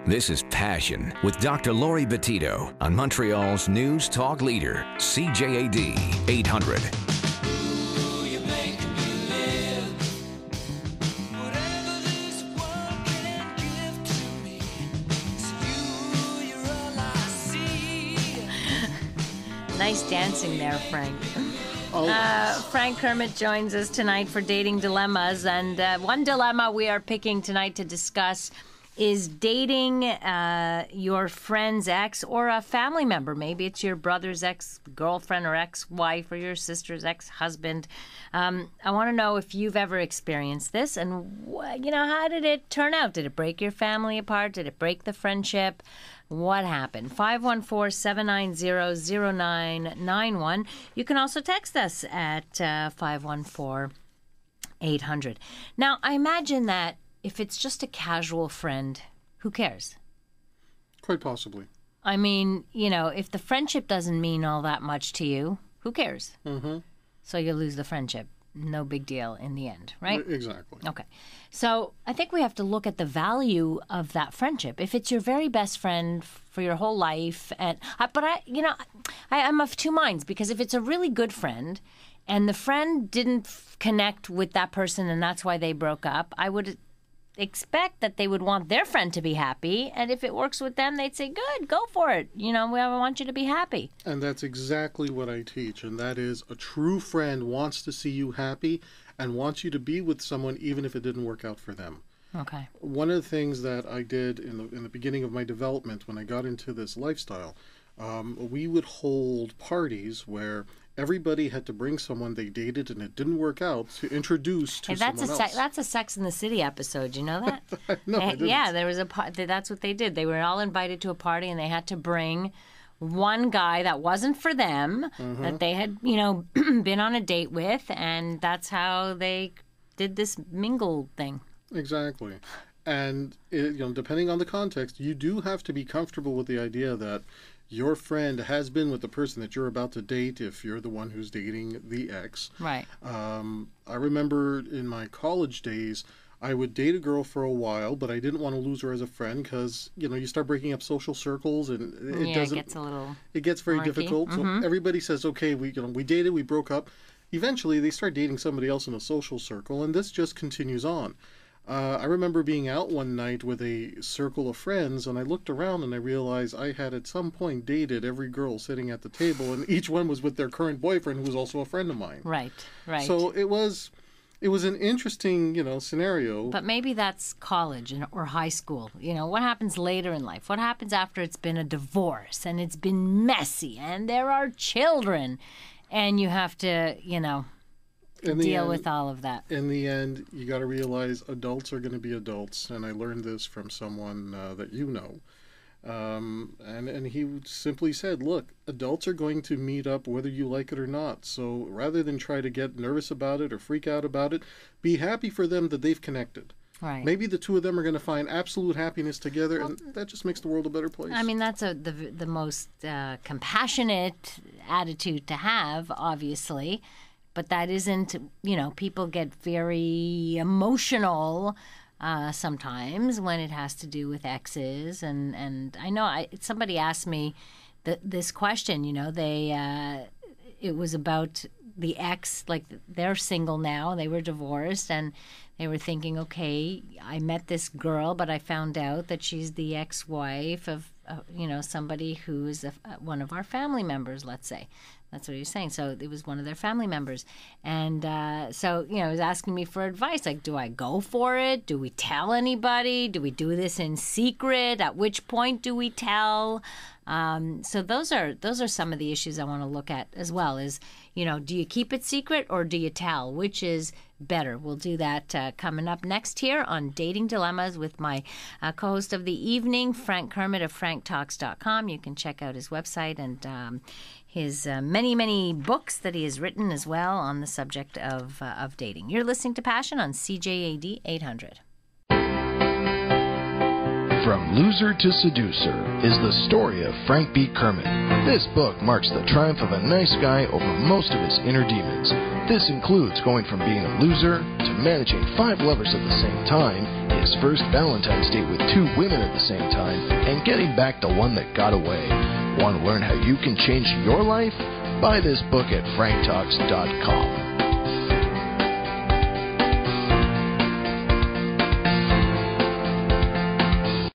This is Passion with Dr. Lori Bettito on Montreal's News Talk Leader, CJAD 800. Nice dancing there, Frank. Frank Kermit joins us tonight for Dating Dilemmas, and one dilemma we are picking tonight to discuss is dating your friend's ex or a family member. Maybe it's your brother's ex-girlfriend or ex-wife or your sister's ex-husband. I want to know if you've ever experienced this, and how did it turn out? Did it break your family apart? Did it break the friendship? What happened? 514-790-0991. You can also text us at 514-800. Now, I imagine that if it's just a casual friend, who cares? Quite possibly. I mean, if the friendship doesn't mean all that much to you, who cares? Mm-hmm. So you lose the friendship. No big deal in the end, right? Exactly. Okay. So I think we have to look at the value of that friendship. If it's your very best friend for your whole life, I'm of two minds, because if it's a really good friend and the friend didn't connect with that person and that's why they broke up, I would expect that they would want their friend to be happy, and if it works with them, they'd say, good, go for it. We want you to be happy. And that's exactly what I teach, and that is a true friend wants to see you happy and wants you to be with someone even if it didn't work out for them. Okay. One of the things that I did in the beginning of my development when I got into this lifestyle, we would hold parties where everybody had to bring someone they dated and it didn't work out to introduce to someone else. That's a Sex and the City episode. You know that? No, I didn't. Yeah, there was that's what they did. They were all invited to a party and they had to bring one guy that wasn't for them, that they had, been on a date with, and that's how they did this mingle thing. Exactly. And, depending on the context, you do have to be comfortable with the idea that your friend has been with the person that you're about to date if you're the one who's dating the ex. Right. I remember in my college days, I would date a girl for a while, but I didn't want to lose her as a friend because, you start breaking up social circles and it gets very murky. Difficult. So everybody says, okay, we dated, we broke up. Eventually, they start dating somebody else in a social circle, and this just continues on. I remember being out one night with a circle of friends, and I looked around and I realized I had at some point dated every girl sitting at the table, and each one was with their current boyfriend, who was also a friend of mine. Right. So it was an interesting, scenario. But maybe that's college or high school. What happens later in life? What happens after it's been a divorce and it's been messy and there are children, and you have to, deal with all of that. In the end, you got to realize adults are going to be adults, and I learned this from someone that you know. And he simply said, look, adults are going to meet up whether you like it or not. So rather than try to get nervous about it or freak out about it, be happy for them that they've connected. Right. Maybe the two of them are going to find absolute happiness together, and that just makes the world a better place. I mean, that's the most compassionate attitude to have, obviously. But that isn't, people get very emotional sometimes when it has to do with exes. And I know somebody asked me this question, it was about the ex, like they're single now, they were divorced, and they were thinking, okay, I met this girl, but I found out that she's the ex-wife of, somebody who is one of our family members, let's say. That's what he was saying. So it was one of their family members. And so, he was asking me for advice. Like, do I go for it? Do we tell anybody? Do we do this in secret? At which point do we tell? So those are some of the issues I want to look at as well is, do you keep it secret or do you tell? Which is better? We'll do that coming up next here on Dating Dilemmas with my co-host of the evening, Frank Kermit of franktalks.com. You can check out his website and his many, many books that he has written as well on the subject of dating. You're listening to Passion on CJAD 800. From Loser to Seducer is the story of Frank B. Kermit. This book marks the triumph of a nice guy over most of his inner demons. This includes going from being a loser to managing 5 lovers at the same time his first Valentine's date with 2 women at the same time, and getting back the one that got away. Want to learn how you can change your life? Buy this book at franktalks.com.